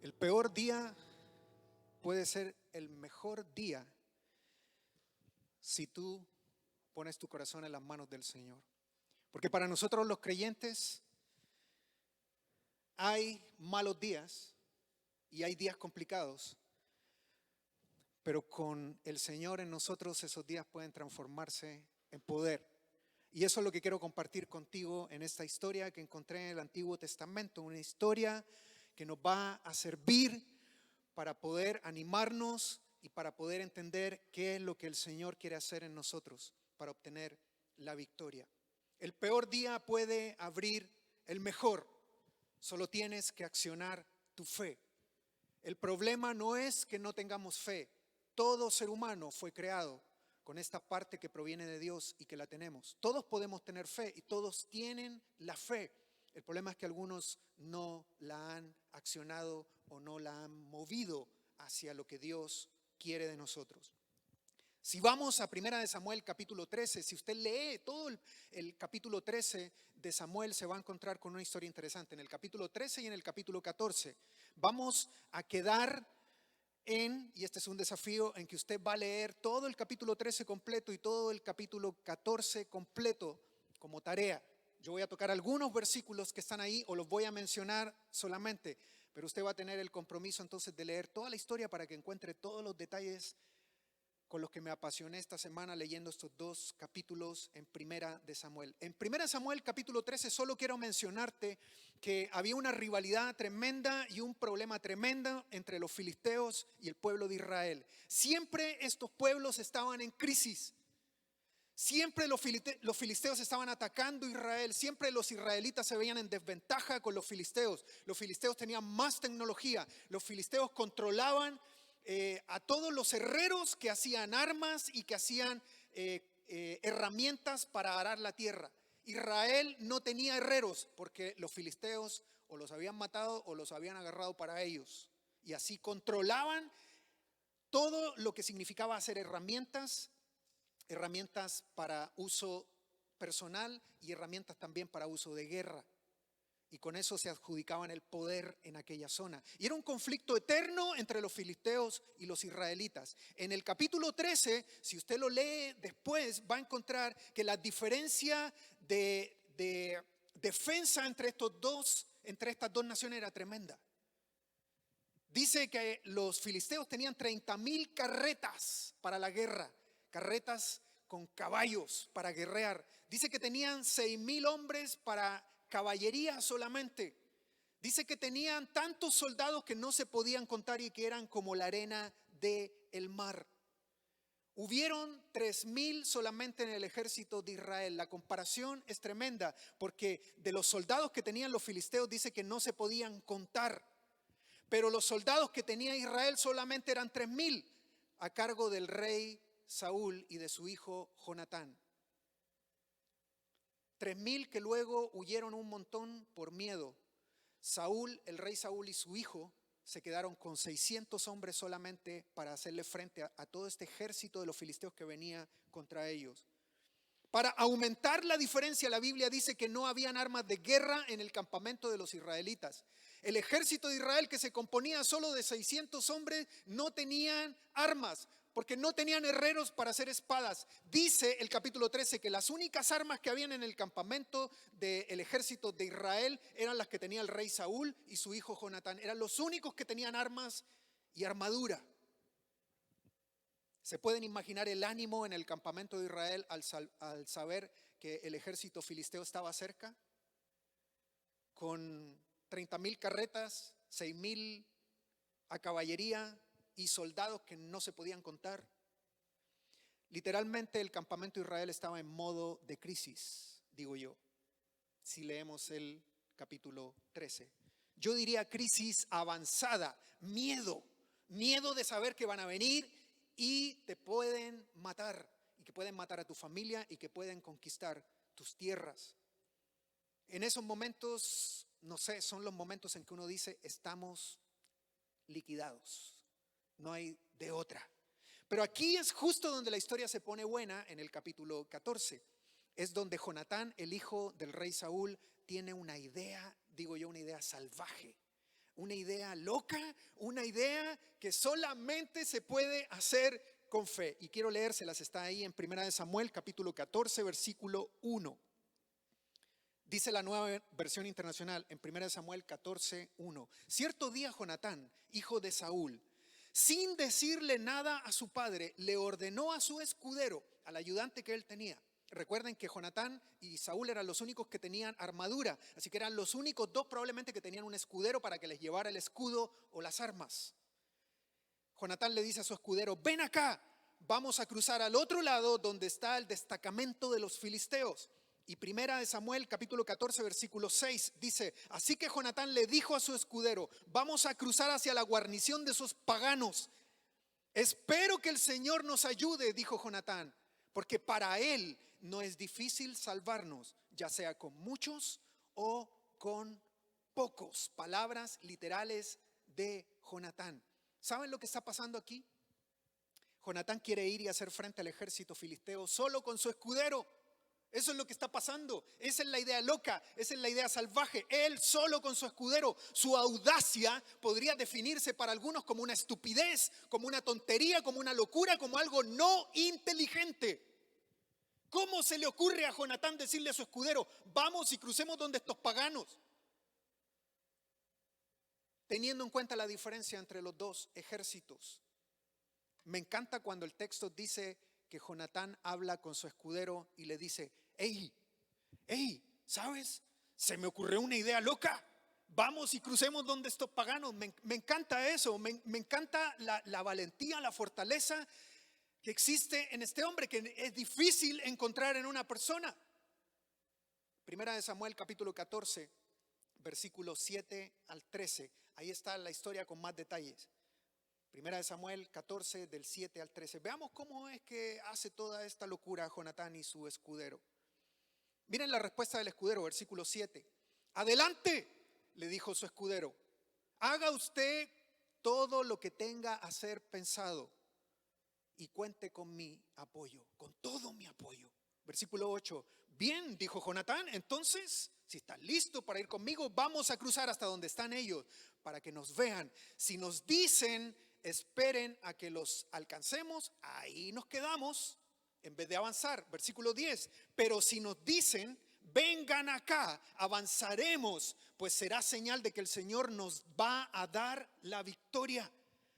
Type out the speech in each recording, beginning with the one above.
El peor día puede ser el mejor día si tú pones tu corazón en las manos del Señor. Porque para nosotros los creyentes hay malos días y hay días complicados, pero con el Señor en nosotros esos días pueden transformarse en poder. Y eso es lo que quiero compartir contigo en esta historia que encontré en el Antiguo Testamento, una historia que nos va a servir para poder animarnos y para poder entender qué es lo que el Señor quiere hacer en nosotros para obtener la victoria. El peor día puede abrir el mejor, solo tienes que accionar tu fe. El problema no es que no tengamos fe, todo ser humano fue creado con esta parte que proviene de Dios y que la tenemos. Todos podemos tener fe y todos tienen la fe. El problema es que algunos no la han accionado o no la han movido hacia lo que Dios quiere de nosotros. Si vamos a 1 de Samuel capítulo 13, si usted lee todo el capítulo 13 de Samuel, se va a encontrar con una historia interesante. En el capítulo 13 y en el capítulo 14 vamos a quedar y este es un desafío, en que usted va a leer todo el capítulo 13 completo y todo el capítulo 14 completo como tarea. Yo voy a tocar algunos versículos que están ahí o los voy a mencionar solamente, pero usted va a tener el compromiso entonces de leer toda la historia para que encuentre todos los detalles con los que me apasioné esta semana leyendo estos dos capítulos en Primera de Samuel. En Primera de Samuel capítulo 13 solo quiero mencionarte que había una rivalidad tremenda y un problema tremendo entre los filisteos y el pueblo de Israel. Siempre estos pueblos estaban en crisis. Siempre los filisteos estaban atacando a Israel. Siempre los israelitas se veían en desventaja con los filisteos. Los filisteos tenían más tecnología. Los filisteos controlaban a todos los herreros que hacían armas y que hacían herramientas para arar la tierra. Israel no tenía herreros porque los filisteos o los habían matado o los habían agarrado para ellos. Y así controlaban todo lo que significaba hacer herramientas para uso personal y herramientas también para uso de guerra. Y con eso se adjudicaban el poder en aquella zona. Y era un conflicto eterno entre los filisteos y los israelitas. En el capítulo 13, si usted lo lee después, va a encontrar que la diferencia de defensa entre estas dos naciones era tremenda. Dice que los filisteos tenían 30,000 carretas para la guerra, carretas con caballos para guerrear. Dice que tenían 6,000 hombres para caballería solamente. Dice que tenían tantos soldados que no se podían contar y que eran como la arena del mar. Hubieron 3,000 solamente en el ejército de Israel. La comparación es tremenda porque de los soldados que tenían los filisteos dice que no se podían contar. Pero los soldados que tenía Israel solamente eran 3,000 a cargo del rey Saúl y de su hijo Jonatán. 3,000 que luego huyeron un montón por miedo. El rey Saúl y su hijo se quedaron con 600 hombres solamente para hacerle frente a todo este ejército de los filisteos que venía contra ellos. Para aumentar la diferencia, la Biblia dice que no habían armas de guerra en el campamento de los israelitas. El ejército de Israel, que se componía solo de 600 hombres, no tenían armas porque no tenían herreros para hacer espadas. Dice el capítulo 13 que las únicas armas que habían en el campamento del ejército de Israel eran las que tenía el rey Saúl y su hijo Jonatán. Eran los únicos que tenían armas y armadura. ¿Se pueden imaginar el ánimo en el campamento de Israel al saber que el ejército filisteo estaba cerca? Con 30,000 carretas, 6,000 a caballería y soldados que no se podían contar. Literalmente el campamento de Israel estaba en modo de crisis, digo yo, si leemos el capítulo 13. Yo diría crisis avanzada, miedo de saber que van a venir y te pueden matar, y que pueden matar a tu familia y que pueden conquistar tus tierras. En esos momentos, no sé, son los momentos en que uno dice, estamos liquidados, no hay de otra. Pero aquí es justo donde la historia se pone buena, en el capítulo 14. Es donde Jonatán, el hijo del rey Saúl, tiene una idea, digo yo, una idea salvaje, una idea loca, una idea que solamente se puede hacer con fe. Y quiero leérselas, está ahí en 1 Samuel capítulo 14, versículo 1. Dice la Nueva Versión Internacional en 1 Samuel 14, 1. Cierto día Jonatán, hijo de Saúl, sin decirle nada a su padre, le ordenó a su escudero, al ayudante que él tenía. Recuerden que Jonatán y Saúl eran los únicos que tenían armadura, así que eran los únicos dos probablemente que tenían un escudero para que les llevara el escudo o las armas. Jonatán le dice a su escudero: ven acá, vamos a cruzar al otro lado donde está el destacamento de los filisteos. Y 1 Samuel capítulo 14 versículo 6 dice: así que Jonatán le dijo a su escudero: vamos a cruzar hacia la guarnición de esos paganos. Espero que el Señor nos ayude, dijo Jonatán, porque para él no es difícil salvarnos, ya sea con muchos o con pocos. Palabras literales de Jonatán. ¿Saben lo que está pasando aquí? Jonatán quiere ir y hacer frente al ejército filisteo solo con su escudero. Eso es lo que está pasando. Esa es la idea loca, esa es la idea salvaje. Él solo con su escudero. Su audacia podría definirse para algunos como una estupidez, como una tontería, como una locura, como algo no inteligente. ¿Cómo se le ocurre a Jonatán decirle a su escudero: vamos y crucemos donde estos paganos? Teniendo en cuenta la diferencia entre los dos ejércitos. Me encanta cuando el texto dice que Jonatán habla con su escudero y le dice: hey, ¿sabes? Se me ocurrió una idea loca. Vamos y crucemos donde estos paganos. Me encanta eso, me encanta la valentía, la fortaleza que existe en este hombre, que es difícil encontrar en una persona. 1 Samuel capítulo 14, versículos 7 al 13. Ahí está la historia con más detalles. 1 Samuel 14 del 7 al 13. Veamos cómo es que hace toda esta locura Jonatán y su escudero. Miren la respuesta del escudero, versículo 7. Adelante, le dijo su escudero, haga usted todo lo que tenga a ser pensado y cuente con mi apoyo, con todo mi apoyo. Versículo 8. Bien, dijo Jonatán, entonces, si estás listo para ir conmigo, vamos a cruzar hasta donde están ellos, para que nos vean. Si nos dicen: esperen a que los alcancemos, ahí nos quedamos, en vez de avanzar. Versículo 10. Pero si nos dicen: vengan acá, avanzaremos, pues será señal de que el Señor nos va a dar la victoria.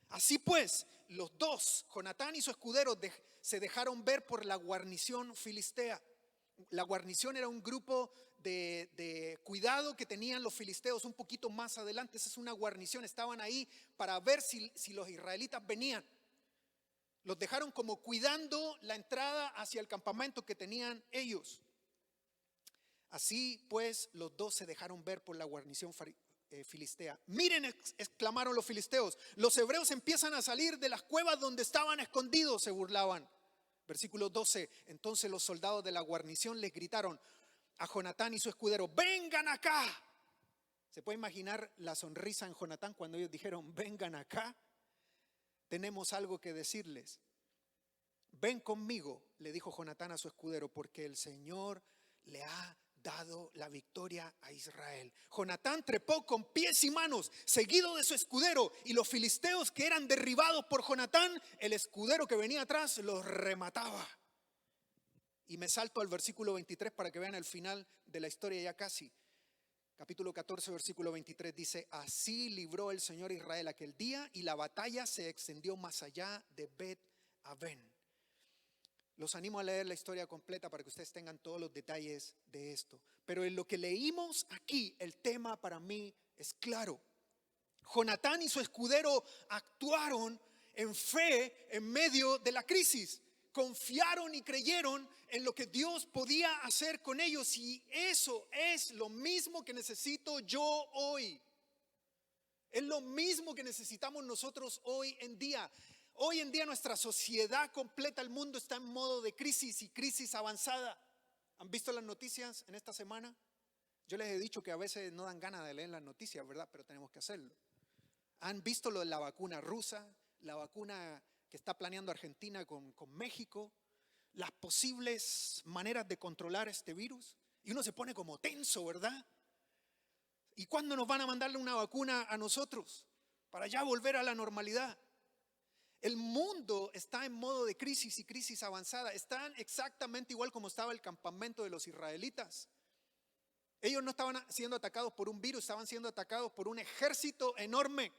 Así pues, los dos, Jonatán y su escudero, se dejaron ver por la guarnición filistea. La guarnición era un grupo de cuidado que tenían los filisteos un poquito más adelante. Esa es una guarnición, estaban ahí para ver si los israelitas venían. Los dejaron como cuidando la entrada hacia el campamento que tenían ellos. Así pues, los dos se dejaron ver por la guarnición filistea. Miren, exclamaron los filisteos, los hebreos empiezan a salir de las cuevas donde estaban escondidos, se burlaban. Versículo 12. Entonces los soldados de la guarnición les gritaron a Jonatán y su escudero: vengan acá. ¿Se puede imaginar la sonrisa en Jonatán cuando ellos dijeron: vengan acá? Tenemos algo que decirles. Ven conmigo, le dijo Jonatán a su escudero, porque el Señor le ha dado la victoria a Israel. Jonatán trepó con pies y manos, seguido de su escudero, y los filisteos que eran derribados por Jonatán, el escudero que venía atrás los remataba. Y me salto al versículo 23 para que vean el final de la historia ya casi. Capítulo 14, versículo 23 dice: así libró el Señor Israel aquel día, y la batalla se extendió más allá de Bet-Aven. Los animo a leer la historia completa para que ustedes tengan todos los detalles de esto. Pero en lo que leímos aquí, el tema para mí es claro. Jonatán y su escudero actuaron en fe en medio de la crisis. Confiaron y creyeron en lo que Dios podía hacer con ellos. Y eso es lo mismo que necesito yo hoy. Es lo mismo que necesitamos nosotros hoy en día. Hoy en día nuestra sociedad completa, el mundo está en modo de crisis y crisis avanzada. ¿Han visto las noticias en esta semana? Yo les he dicho que a veces no dan ganas de leer las noticias, ¿verdad? Pero tenemos que hacerlo. ¿Han visto lo de la vacuna rusa? La vacuna que está planeando Argentina con México. Las posibles maneras de controlar este virus. Y uno se pone como tenso, ¿verdad? ¿Y cuándo nos van a mandarle una vacuna a nosotros para ya volver a la normalidad? El mundo está en modo de crisis y crisis avanzada. Están exactamente igual como estaba el campamento de los israelitas. Ellos no estaban siendo atacados por un virus, estaban siendo atacados por un ejército enorme.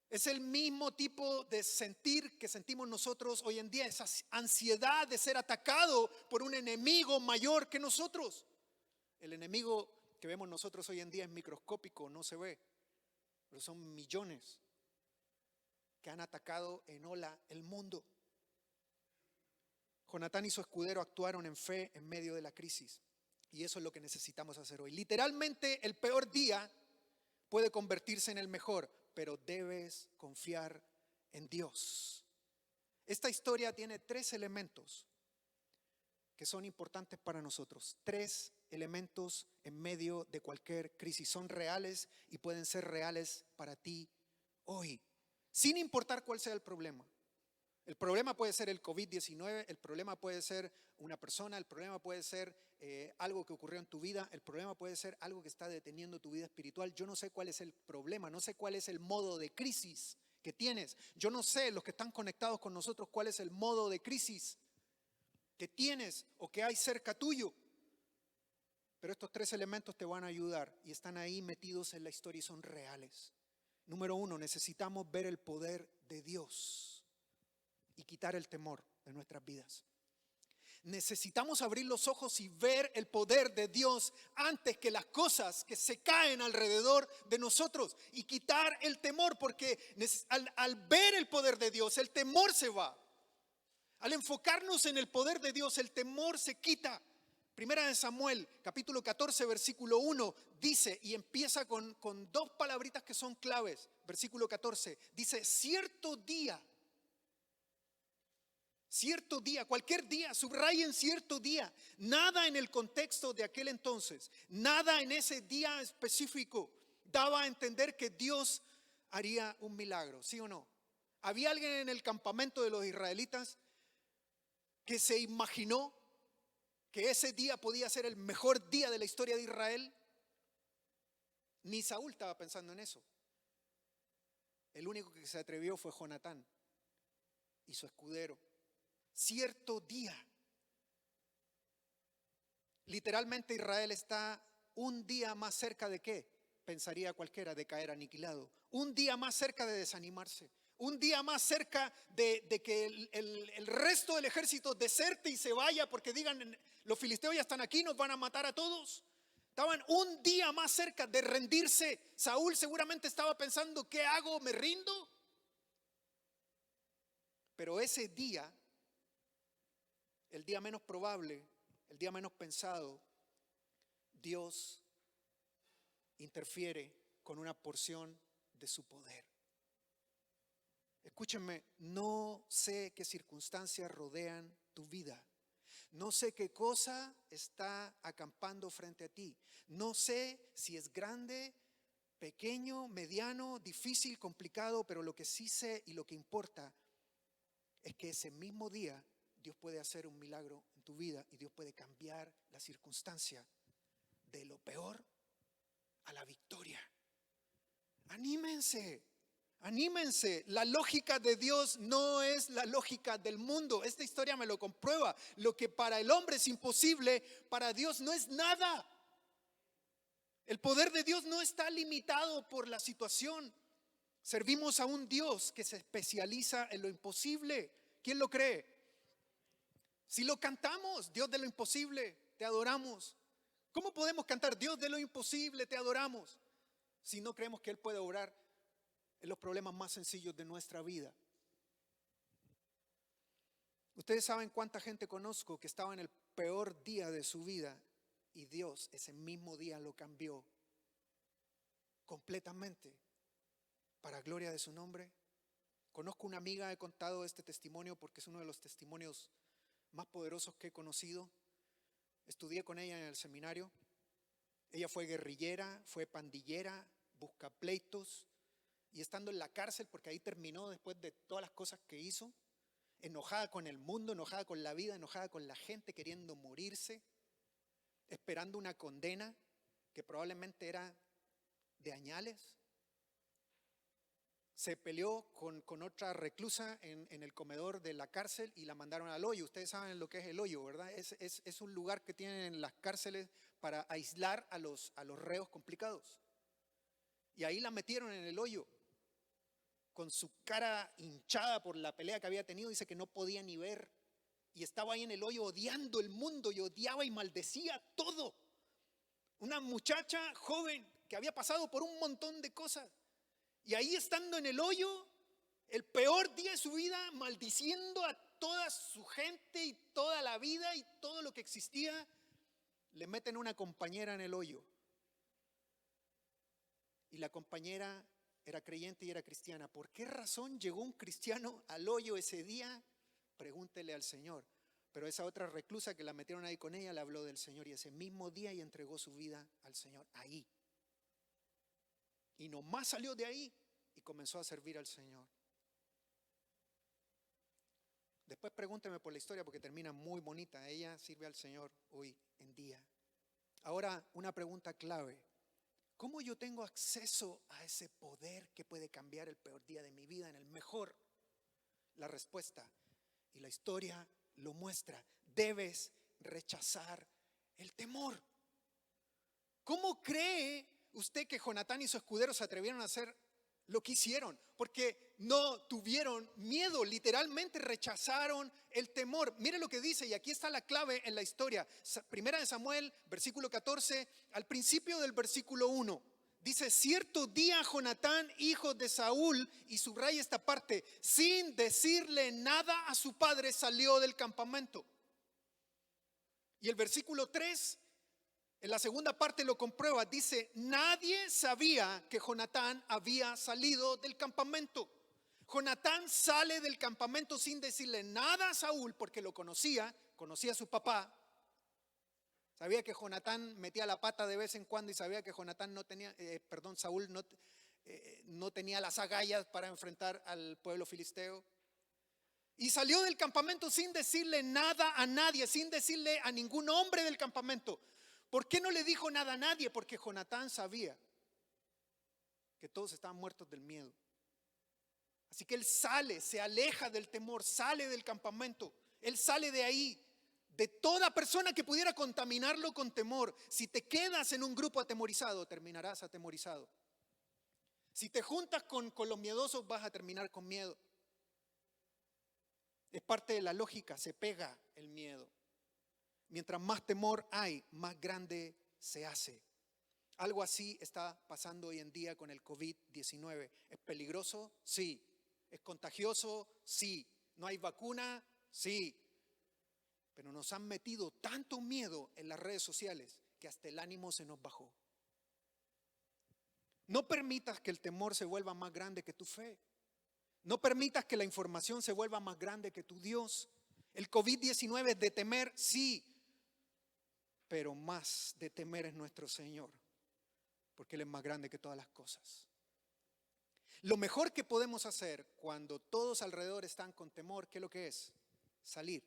Es el mismo tipo de sentir que sentimos nosotros hoy en día, esa ansiedad de ser atacado por un enemigo mayor que nosotros. El enemigo que vemos nosotros hoy en día es microscópico, no se ve, pero son millones que han atacado en ola el mundo. Jonatán y su escudero actuaron en fe en medio de la crisis, y eso es lo que necesitamos hacer hoy. Literalmente, el peor día puede convertirse en el mejor, pero debes confiar en Dios. Esta historia tiene 3 elementos que son importantes para nosotros. 3 elementos en medio de cualquier crisis. Son reales y pueden ser reales para ti hoy, sin importar cuál sea el problema. El problema puede ser el COVID-19, el problema puede ser una persona, el problema puede ser algo que ocurrió en tu vida, el problema puede ser algo que está deteniendo tu vida espiritual. Yo no sé cuál es el problema, no sé cuál es el modo de crisis que tienes. Yo no sé, los que están conectados con nosotros, cuál es el modo de crisis que tienes o que hay cerca tuyo. Pero estos 3 elementos te van a ayudar y están ahí metidos en la historia y son reales. Número 1, necesitamos ver el poder de Dios y quitar el temor de nuestras vidas. Necesitamos abrir los ojos y ver el poder de Dios antes que las cosas que se caen alrededor de nosotros y quitar el temor, porque al ver el poder de Dios, el temor se va. Al enfocarnos en el poder de Dios, el temor se quita. Primera de Samuel, capítulo 14, versículo 1, dice, y empieza con 2 palabritas que son claves. Versículo 14, dice, cierto día, cualquier día, subrayen cierto día. Nada en el contexto de aquel entonces, nada en ese día específico daba a entender que Dios haría un milagro, ¿sí o no? ¿Había alguien en el campamento de los israelitas que se imaginó que ese día podía ser el mejor día de la historia de Israel? Ni Saúl estaba pensando en eso. El único que se atrevió fue Jonatán y su escudero. Cierto día. Literalmente Israel está un día más cerca de ¿qué? Pensaría cualquiera, de caer aniquilado. Un día más cerca de desanimarse. Un día más cerca de que el resto del ejército deserte y se vaya porque digan, los filisteos ya están aquí, nos van a matar a todos. Estaban un día más cerca de rendirse. Saúl seguramente estaba pensando, ¿qué hago? ¿Me rindo? Pero ese día, el día menos probable, el día menos pensado, Dios interfiere con una porción de su poder. Escúchenme, no sé qué circunstancias rodean tu vida. No sé qué cosa está acampando frente a ti. No sé si es grande, pequeño, mediano, difícil, complicado, pero lo que sí sé y lo que importa es que ese mismo día Dios puede hacer un milagro en tu vida y Dios puede cambiar la circunstancia de lo peor a la victoria. Anímense. Anímense, la lógica de Dios no es la lógica del mundo. Esta historia me lo comprueba. Lo que para el hombre es imposible, para Dios no es nada. El poder de Dios no está limitado por la situación. Servimos a un Dios que se especializa en lo imposible. ¿Quién lo cree? Si lo cantamos, Dios de lo imposible, te adoramos. ¿Cómo podemos cantar Dios de lo imposible, te adoramos? Si no creemos que Él puede obrar en los problemas más sencillos de nuestra vida. Ustedes saben cuánta gente conozco que estaba en el peor día de su vida y Dios ese mismo día lo cambió completamente para gloria de su nombre. Conozco una amiga, he contado este testimonio porque es uno de los testimonios más poderosos que he conocido. Estudié con ella en el seminario. Ella fue guerrillera, fue pandillera, busca pleitos. Y estando en la cárcel, porque ahí terminó después de todas las cosas que hizo, enojada con el mundo, enojada con la vida, enojada con la gente, queriendo morirse, esperando una condena. que probablemente era de añales. Se peleó con otra reclusa en el comedor de la cárcel y la mandaron al hoyo. Ustedes saben lo que es el hoyo, ¿verdad? Es un lugar que tienen en las cárceles para aislar a los reos complicados. Y ahí la metieron en el hoyo, con su cara hinchada por la pelea que había tenido. Dice que no podía ni ver. Y estaba ahí en el hoyo odiando el mundo y odiaba y maldecía todo. Una muchacha joven que había pasado por un montón de cosas. Y ahí estando en el hoyo, el peor día de su vida, maldiciendo a toda su gente y toda la vida y todo lo que existía, le meten una compañera en el hoyo. Y la compañera era creyente y era cristiana. ¿Por qué razón llegó un cristiano al hoyo ese día? Pregúntele al Señor. Pero esa otra reclusa que la metieron ahí con ella le habló del Señor y ese mismo día y entregó su vida al Señor ahí. Y nomás salió de ahí y comenzó a servir al Señor. Después pregúnteme por la historia porque termina muy bonita. Ella sirve al Señor hoy en día. Ahora, una pregunta clave. ¿Cómo yo tengo acceso a ese poder que puede cambiar el peor día de mi vida en el mejor? La respuesta, y la historia lo muestra, debes rechazar el temor. ¿Cómo cree usted que Jonatán y su escudero se atrevieron a hacer lo que hicieron? Porque no tuvieron miedo, literalmente rechazaron el temor. Mire lo que dice, y aquí está la clave en la historia. Primera de Samuel, versículo 14, al principio del versículo 1. Dice, cierto día Jonatán, hijo de Saúl, y subraya esta parte, sin decirle nada a su padre, salió del campamento. Y el versículo 3, en la segunda parte lo comprueba, dice, nadie sabía que Jonatán había salido del campamento. Jonatán sale del campamento sin decirle nada a Saúl porque lo conocía a su papá. Sabía que Jonatán metía la pata de vez en cuando y sabía que Jonatán Saúl no tenía las agallas para enfrentar al pueblo filisteo. Y salió del campamento sin decirle nada a nadie, sin decirle a ningún hombre del campamento. ¿Por qué no le dijo nada a nadie? Porque Jonatán sabía que todos estaban muertos del miedo. Así que él sale, se aleja del temor, sale del campamento. Él sale de ahí, de toda persona que pudiera contaminarlo con temor. Si te quedas en un grupo atemorizado, terminarás atemorizado. Si te juntas con los miedosos, vas a terminar con miedo. Es parte de la lógica, se pega el miedo. Mientras más temor hay, más grande se hace. Algo así está pasando hoy en día con el COVID-19. ¿Es peligroso? Sí. ¿Es contagioso? Sí. ¿No hay vacuna? Sí. Pero nos han metido tanto miedo en las redes sociales que hasta el ánimo se nos bajó. No permitas que el temor se vuelva más grande que tu fe. No permitas que la información se vuelva más grande que tu Dios. El COVID-19 es de temer, sí, pero más de temer es nuestro Señor, porque Él es más grande que todas las cosas. Lo mejor que podemos hacer cuando todos alrededor están con temor, ¿qué es lo que es? Salir.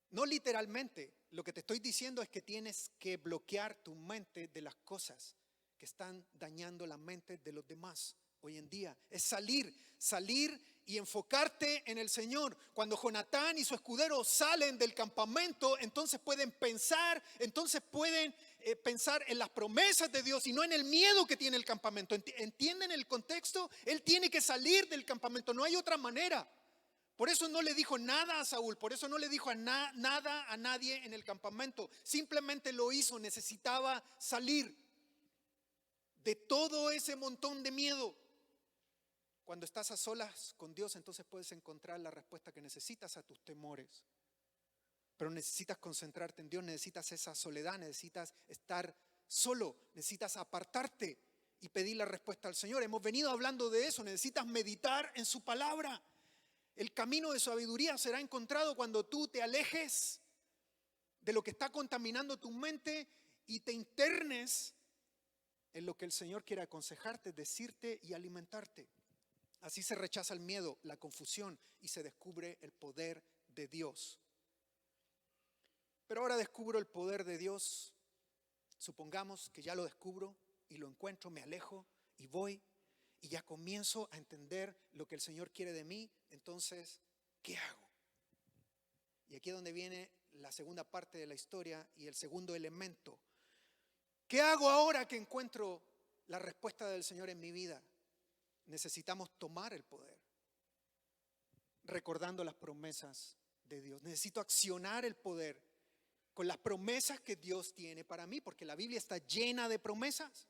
No literalmente, lo que te estoy diciendo es que tienes que bloquear tu mente de las cosas que están dañando la mente de los demás hoy en día. Es salir y enfocarte en el Señor. Cuando Jonatán y su escudero salen del campamento, entonces pueden pensar en las promesas de Dios y no en el miedo que tiene el campamento. ¿Entienden el contexto? Él tiene que salir del campamento, no hay otra manera. Por eso no le dijo nada a Saúl, por eso no le dijo nada a nadie en el campamento. Simplemente lo hizo, necesitaba salir de todo ese montón de miedo. Cuando estás a solas con Dios, entonces puedes encontrar la respuesta que necesitas a tus temores. Pero necesitas concentrarte en Dios, necesitas esa soledad, necesitas estar solo, necesitas apartarte y pedir la respuesta al Señor. Hemos venido hablando de eso, necesitas meditar en su palabra. El camino de sabiduría será encontrado cuando tú te alejes de lo que está contaminando tu mente y te internes en lo que el Señor quiere aconsejarte, decirte y alimentarte. Así se rechaza el miedo, la confusión y se descubre el poder de Dios. Pero ahora descubro el poder de Dios Supongamos que ya lo descubro y lo encuentro, me alejo y voy y ya comienzo a entender lo que el Señor quiere de mí. Entonces, ¿qué hago? Y aquí es donde viene la segunda parte de la historia y el segundo elemento. ¿Qué hago ahora que encuentro la respuesta del Señor en mi vida? Necesitamos tomar el poder, recordando las promesas de Dios. Necesito accionar el poder con las promesas que Dios tiene para mí, porque la Biblia está llena de promesas.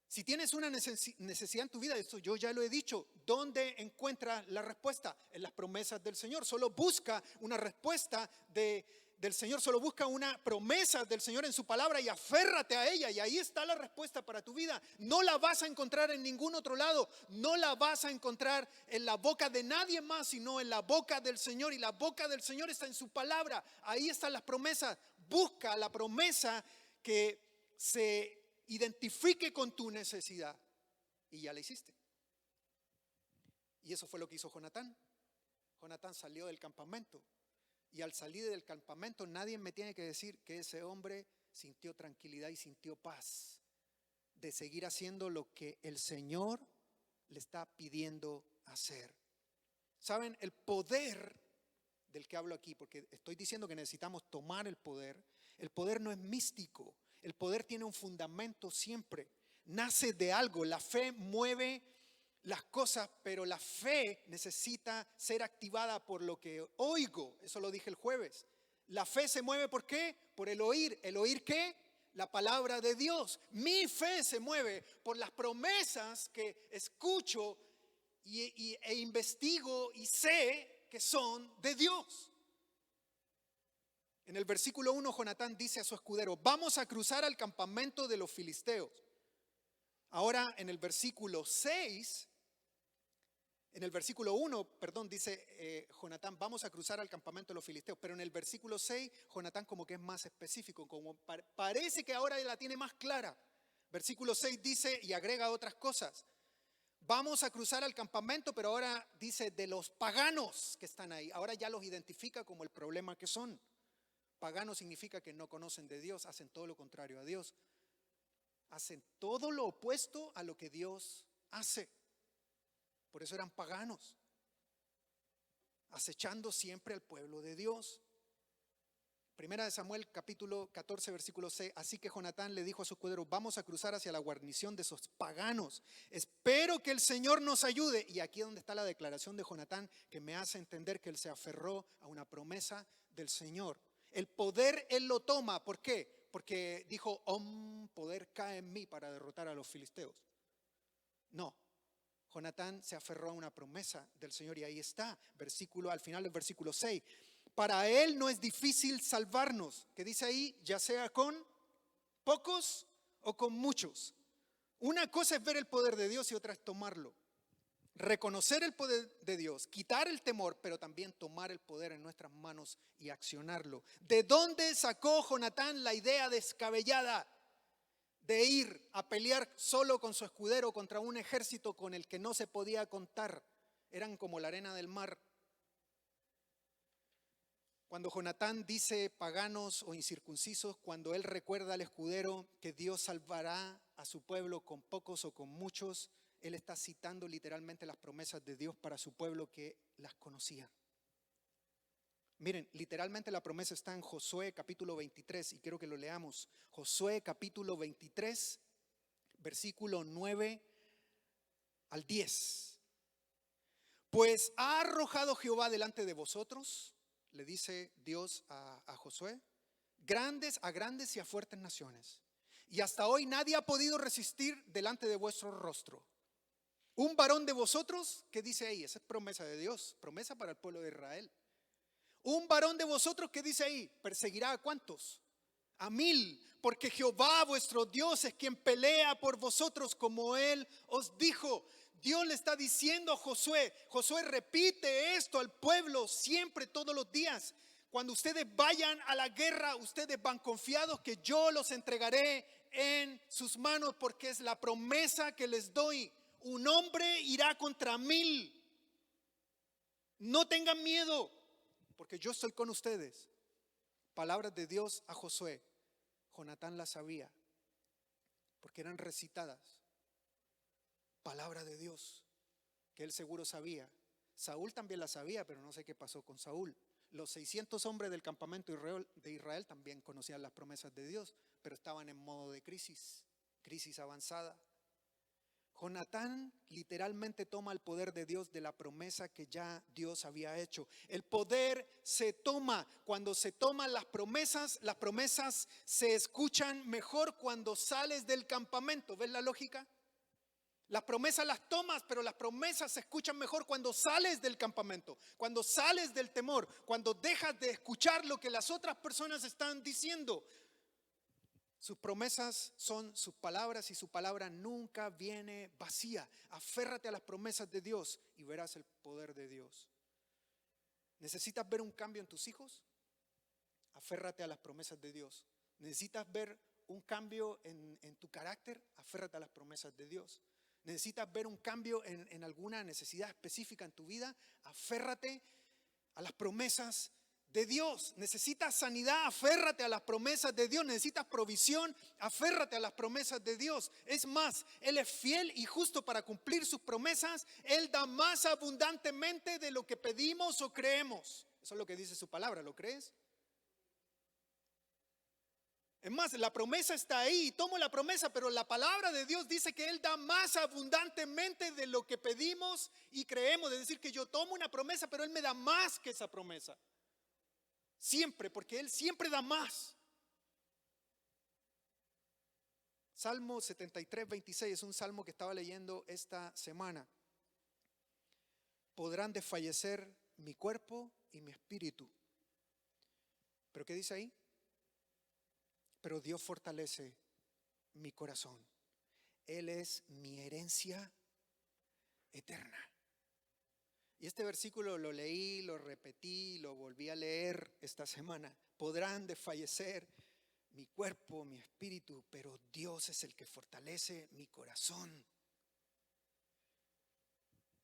Si tienes una necesidad en tu vida, esto yo ya lo he dicho, ¿dónde encuentras la respuesta? En las promesas del Señor. Solo busca una respuesta del Señor, solo busca una promesa del Señor en su palabra y aférrate a ella, y ahí está la respuesta para tu vida. No la vas a encontrar en ningún otro lado, no la vas a encontrar en la boca de nadie más, sino en la boca del Señor, y la boca del Señor está en su palabra. Ahí están las promesas. Busca la promesa que se identifique con tu necesidad, y ya la hiciste. Y eso fue lo que hizo Jonatán. Jonatán salió del campamento, y al salir del campamento nadie me tiene que decir que ese hombre sintió tranquilidad y sintió paz de seguir haciendo lo que el Señor le está pidiendo hacer. ¿Saben? El poder del que hablo aquí, porque estoy diciendo que necesitamos tomar el poder no es místico. El poder tiene un fundamento siempre, nace de algo. La fe mueve las cosas, pero la fe necesita ser activada por lo que oigo. Eso lo dije el jueves. La fe se mueve ¿por qué? Por el oír. ¿El oír qué? La palabra de Dios. Mi fe se mueve por las promesas que escucho e investigo y sé que son de Dios. En el versículo 1, Jonatán dice a su escudero: vamos a cruzar al campamento de los filisteos. Ahora en el versículo 6, en el versículo 1, perdón, dice Jonatán: vamos a cruzar al campamento de los filisteos. Pero en el versículo 6, Jonatán como que es más específico, como parece que ahora la tiene más clara. Versículo 6 dice y agrega otras cosas. Vamos a cruzar al campamento, pero ahora dice de los paganos que están ahí. Ahora ya los identifica como el problema que son. Pagano significa que no conocen de Dios, hacen todo lo contrario a Dios. Hacen todo lo opuesto a lo que Dios hace. Por eso eran paganos, acechando siempre al pueblo de Dios. Primera de Samuel capítulo 14 versículo 6. Así que Jonatán le dijo a su escudero: vamos a cruzar hacia la guarnición de esos paganos. Espero que el Señor nos ayude. Y aquí es donde está la declaración de Jonatán, que me hace entender que él se aferró a una promesa del Señor. El poder él lo toma. ¿Por qué? Porque dijo: poder cae en mí para derrotar a los filisteos. No, Jonatán se aferró a una promesa del Señor, y ahí está, al final del versículo 6. Para él no es difícil salvarnos. ¿Qué dice ahí? Ya sea con pocos o con muchos. Una cosa es ver el poder de Dios y otra es tomarlo. Reconocer el poder de Dios, quitar el temor, pero también tomar el poder en nuestras manos y accionarlo. ¿De dónde sacó Jonatán la idea descabellada de ir a pelear solo con su escudero contra un ejército con el que no se podía contar? Eran como la arena del mar. Cuando Jonatán dice paganos o incircuncisos, cuando él recuerda al escudero que Dios salvará a su pueblo con pocos o con muchos, él está citando literalmente las promesas de Dios para su pueblo que las conocía. Miren, literalmente la promesa está en Josué capítulo 23, y quiero que lo leamos. Josué capítulo 23, versículo 9 al 10. Pues ha arrojado Jehová delante de vosotros, le dice Dios a Josué, a grandes y a fuertes naciones, y hasta hoy nadie ha podido resistir delante de vuestro rostro. Un varón de vosotros, ¿qué dice ahí? Esa es promesa de Dios, promesa para el pueblo de Israel. Un varón de vosotros, ¿qué dice ahí? Perseguirá ¿a cuántos? A 1000, porque Jehová vuestro Dios es quien pelea por vosotros, como él os dijo. Dios le está diciendo a Josué: Josué, repite esto al pueblo siempre, todos los días. Cuando ustedes vayan a la guerra, ustedes van confiados que yo los entregaré en sus manos, porque es la promesa que les doy. Un hombre irá contra 1000. No tengan miedo, porque yo estoy con ustedes. Palabras de Dios a Josué. Jonatán las sabía, porque eran recitadas. Palabra de Dios, que él seguro sabía. Saúl también la sabía, pero no sé qué pasó con Saúl. Los 600 hombres del campamento de Israel también conocían las promesas de Dios, pero estaban en modo de crisis avanzada. Jonatán literalmente toma el poder de Dios de la promesa que ya Dios había hecho. El poder se toma cuando se toman las promesas se escuchan mejor cuando sales del campamento. ¿Ves la lógica? Las promesas las tomas, pero las promesas se escuchan mejor cuando sales del campamento, cuando sales del temor, cuando dejas de escuchar lo que las otras personas están diciendo. Sus promesas son sus palabras y su palabra nunca viene vacía. Aférrate a las promesas de Dios y verás el poder de Dios. ¿Necesitas ver un cambio en tus hijos? Aférrate a las promesas de Dios. ¿Necesitas ver un cambio en tu carácter? Aférrate a las promesas de Dios. ¿Necesitas ver un cambio en alguna necesidad específica en tu vida? Aférrate a las promesas de Dios. ¿Necesitas sanidad? Aférrate a las promesas de Dios. ¿Necesitas provisión? Aférrate a las promesas de Dios. Es más, Él es fiel y justo para cumplir sus promesas. Él da más abundantemente de lo que pedimos o creemos. Eso es lo que dice su palabra, ¿lo crees? Es más, la promesa está ahí, tomo la promesa, pero la palabra de Dios dice que Él da más abundantemente de lo que pedimos y creemos. Es decir, que yo tomo una promesa, pero Él me da más que esa promesa. Siempre, porque Él siempre da más. Salmo 73, 26 es un salmo que estaba leyendo esta semana. Podrán desfallecer mi cuerpo y mi espíritu. ¿Pero qué dice ahí? Pero Dios fortalece mi corazón. Él es mi herencia eterna. Y este versículo lo leí, lo repetí, lo volví a leer esta semana. Podrán desfallecer mi cuerpo, mi espíritu, pero Dios es el que fortalece mi corazón.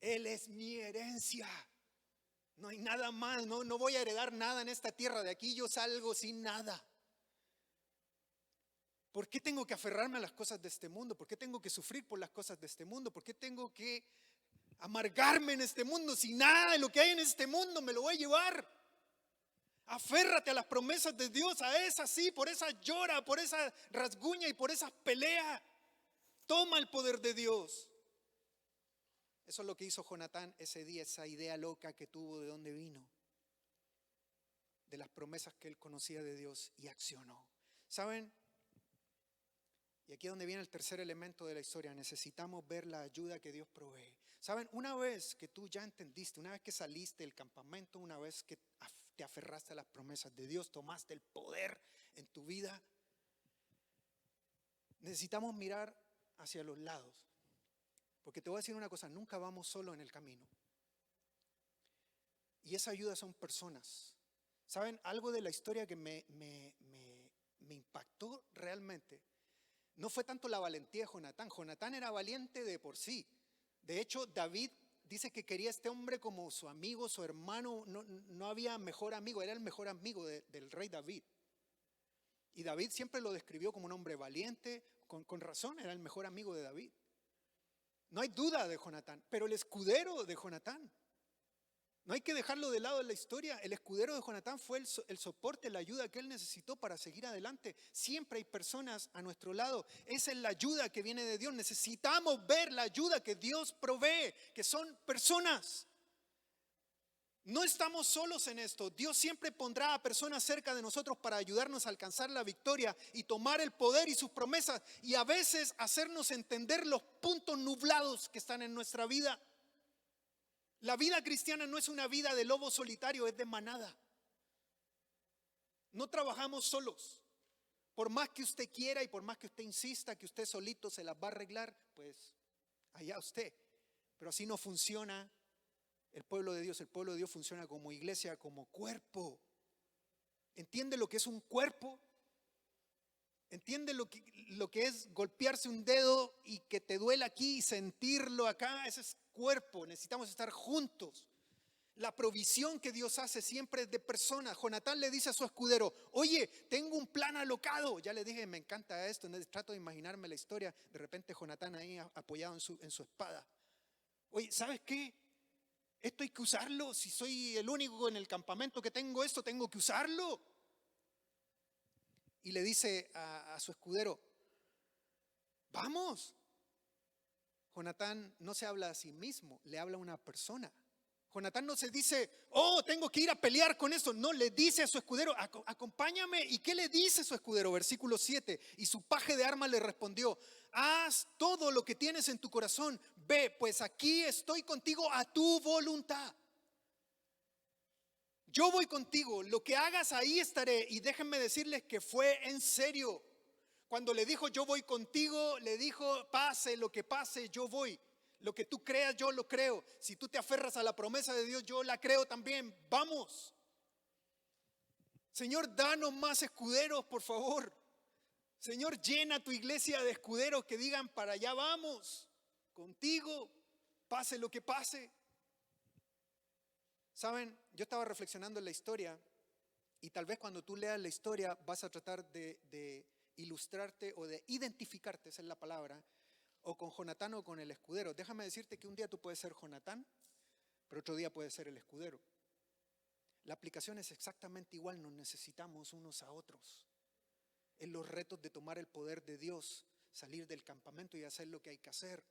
Él es mi herencia. No hay nada más, no voy a heredar nada en esta tierra. De aquí yo salgo sin nada. ¿Por qué tengo que aferrarme a las cosas de este mundo? ¿Por qué tengo que sufrir por las cosas de este mundo? ¿Por qué tengo que amargarme en este mundo? Si nada de lo que hay en este mundo me lo voy a llevar. Aférrate a las promesas de Dios, a esa sí, por esa llora, por esa rasguña y por esa pelea. Toma el poder de Dios. Eso es lo que hizo Jonatán ese día, esa idea loca que tuvo de dónde vino. De las promesas que él conocía de Dios y accionó. ¿Saben? Y aquí es donde viene el tercer elemento de la historia. Necesitamos ver la ayuda que Dios provee. ¿Saben? Una vez que tú ya entendiste, una vez que saliste del campamento, una vez que te aferraste a las promesas de Dios, tomaste el poder en tu vida, necesitamos mirar hacia los lados. Porque te voy a decir una cosa, nunca vamos solo en el camino. Y esa ayuda son personas. ¿Saben? Algo de la historia que me impactó realmente no fue tanto la valentía de Jonatán. Jonatán era valiente de por sí. De hecho, David dice que quería a este hombre como su amigo, su hermano. No había mejor amigo, era el mejor amigo del rey David. Y David siempre lo describió como un hombre valiente, con razón, era el mejor amigo de David. No hay duda de Jonatán, pero el escudero de Jonatán, no hay que dejarlo de lado en la historia. El escudero de Jonatán fue el soporte, la ayuda que él necesitó para seguir adelante. Siempre hay personas a nuestro lado. Esa es la ayuda que viene de Dios. Necesitamos ver la ayuda que Dios provee, que son personas. No estamos solos en esto. Dios siempre pondrá a personas cerca de nosotros para ayudarnos a alcanzar la victoria y tomar el poder y sus promesas, y a veces hacernos entender los puntos nublados que están en nuestra vida. La vida cristiana no es una vida de lobo solitario, es de manada. No trabajamos solos. Por más que usted quiera y por más que usted insista que usted solito se las va a arreglar, pues allá usted. Pero así no funciona el pueblo de Dios. El pueblo de Dios funciona como iglesia, como cuerpo. ¿Entiende lo que es un cuerpo? ¿Entiende lo que es golpearse un dedo y que te duela aquí y sentirlo acá? Ese es cuerpo. Necesitamos estar juntos. La provisión que Dios hace siempre es de personas. Jonatán le dice a su escudero: oye, tengo un plan alocado. Ya le dije, me encanta esto. Trato de imaginarme la historia. De repente Jonatán ahí apoyado en su espada. Oye, ¿sabes qué? Esto hay que usarlo. Si soy el único en el campamento que tengo esto, tengo que usarlo. Y le dice a su escudero: vamos. Jonatán no se habla a sí mismo, le habla a una persona. Jonatán no se dice: oh, tengo que ir a pelear con esto. No, le dice a su escudero: acompáñame. ¿Y qué le dice su escudero? Versículo 7. Y su paje de armas le respondió: haz todo lo que tienes en tu corazón. Ve, pues aquí estoy contigo a tu voluntad. Yo voy contigo, lo que hagas ahí estaré. Y déjenme decirles que fue en serio. Cuando le dijo yo voy contigo, le dijo: pase lo que pase, yo voy. Lo que tú creas, yo lo creo. Si tú te aferras a la promesa de Dios, yo la creo también. Vamos. Señor, danos más escuderos, por favor. Señor, llena tu iglesia de escuderos que digan: para allá vamos, contigo, pase lo que pase. Saben, yo estaba reflexionando en la historia, y tal vez cuando tú leas la historia vas a tratar de ilustrarte o de identificarte, esa es la palabra, o con Jonatán o con el escudero. Déjame decirte que un día tú puedes ser Jonatán, pero otro día puedes ser el escudero. La aplicación es exactamente igual, nos necesitamos unos a otros. En los retos de tomar el poder de Dios, salir del campamento y hacer lo que hay que hacer.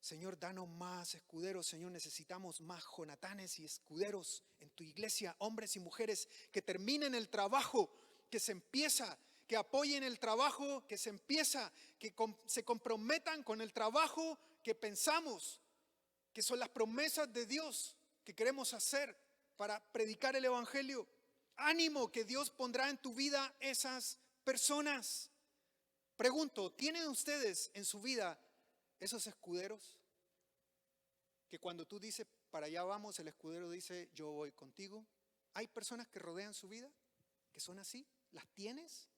Señor, danos más escuderos. Señor, necesitamos más Jonatanes y escuderos en tu iglesia, hombres y mujeres que terminen el trabajo que se empieza, que apoyen el trabajo que se empieza, que se comprometan con el trabajo que pensamos, que son las promesas de Dios que queremos hacer para predicar el evangelio. Ánimo, que Dios pondrá en tu vida esas personas. Pregunto, ¿tienen ustedes en su vida esos escuderos? Que cuando tú dices para allá vamos, el escudero dice yo voy contigo. ¿Hay personas que rodean su vida que son así? ¿Las tienes?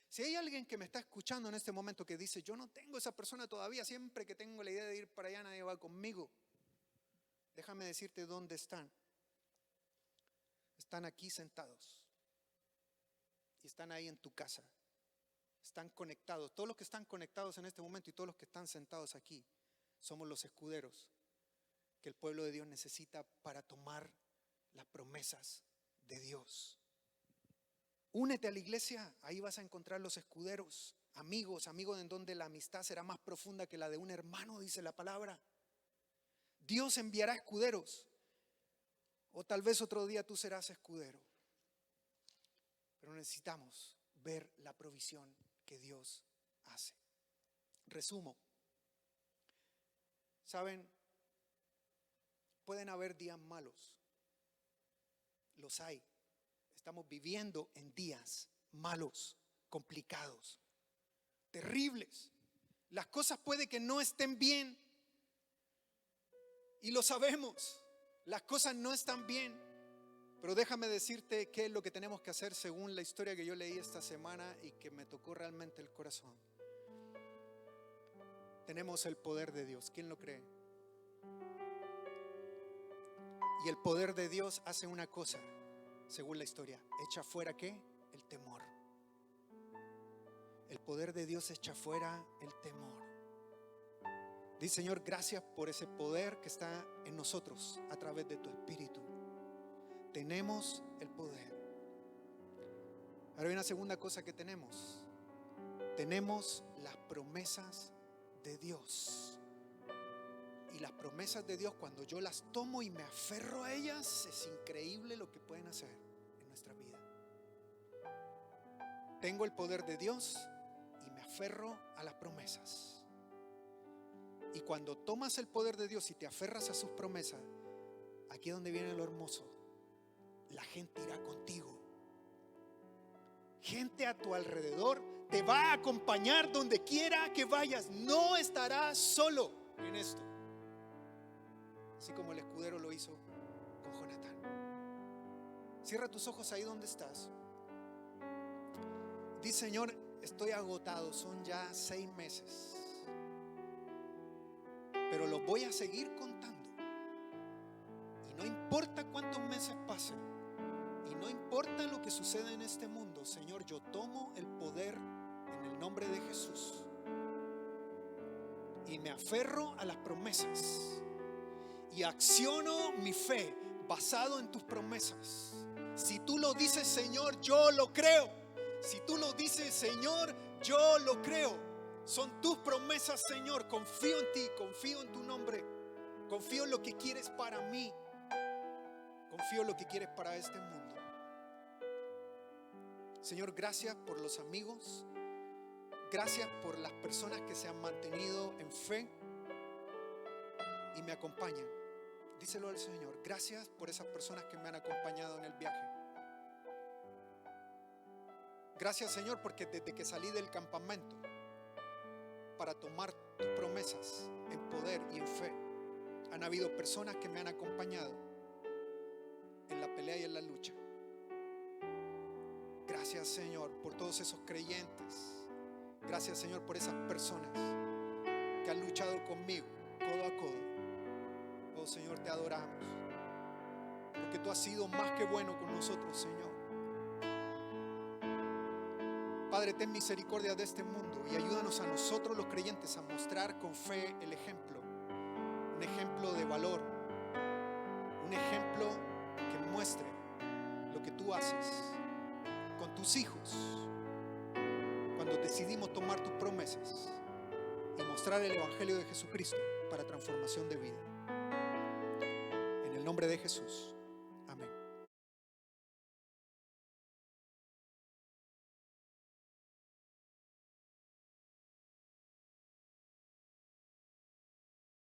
Si hay alguien que me está escuchando en este momento que dice: yo no tengo esa persona todavía, siempre que tengo la idea de ir para allá nadie va conmigo, déjame decirte dónde están. Están aquí sentados y están ahí en tu casa. Están conectados. Todos los que están conectados en este momento y todos los que están sentados aquí somos los escuderos que el pueblo de Dios necesita para tomar las promesas de Dios. Únete a la iglesia, ahí vas a encontrar los escuderos, amigos en donde la amistad será más profunda que la de un hermano, dice la palabra. Dios enviará escuderos, o tal vez otro día tú serás escudero, pero necesitamos ver la provisión que Dios hace. Resumo. ¿Saben? Pueden haber días malos, los hay. Estamos viviendo en días malos, complicados, terribles. Las cosas puede que no estén bien y lo sabemos. Las cosas no están bien, pero déjame decirte qué es lo que tenemos que hacer según la historia que yo leí esta semana y que me tocó realmente el corazón. Tenemos el poder de Dios. ¿Quién lo cree? Y el poder de Dios hace una cosa, según la historia: echa fuera ¿qué? El temor. El poder de Dios echa fuera el temor. Dice: Señor, gracias por ese poder que está en nosotros a través de tu Espíritu. Tenemos el poder. Ahora hay una segunda cosa que tenemos. Tenemos las promesas de Dios. Y las promesas de Dios, cuando yo las tomo y me aferro a ellas, es increíble lo que pueden hacer en nuestra vida. Tengo el poder de Dios y me aferro a las promesas. Y cuando tomas el poder de Dios y te aferras a sus promesas, aquí es donde viene lo hermoso. La gente irá contigo. Gente a tu alrededor te va a acompañar donde quiera que vayas. No estarás solo en esto. Así como el escudero lo hizo con Jonatán. Cierra tus ojos ahí donde estás. Dice: Señor, estoy agotado, son ya 6 meses, pero los voy a seguir contando. Y No importa cuántos meses pasen y no importa lo que suceda en este mundo, Señor, yo tomo el poder en el nombre de Jesús y me aferro a las promesas y acciono mi fe basado en tus promesas. Si tú lo dices, Señor, yo lo creo. Si tú lo dices, Señor, yo lo creo. Son tus promesas, Señor. Confío en ti, confío en tu nombre. Confío en lo que quieres para mí. Confío en lo que quieres para este mundo. Señor, gracias por los amigos. Gracias por las personas que se han mantenido en fe y me acompañan. Díselo al Señor. Gracias por esas personas que me han acompañado en el viaje. Gracias, Señor, porque desde que salí del campamento para tomar tus promesas en poder y en fe, han habido personas que me han acompañado en la pelea y en la lucha. Gracias, Señor, por todos esos creyentes. Gracias, Señor, por esas personas que han luchado conmigo codo a codo. Oh, Señor, te adoramos porque tú has sido más que bueno con nosotros, Señor. Padre, ten misericordia de este mundo y ayúdanos a nosotros los creyentes a mostrar con fe el ejemplo. Un ejemplo de valor. Un ejemplo que muestre lo que tú haces con tus hijos cuando decidimos tomar tus promesas y mostrar el Evangelio de Jesucristo para transformación de vida. En el nombre de Jesús.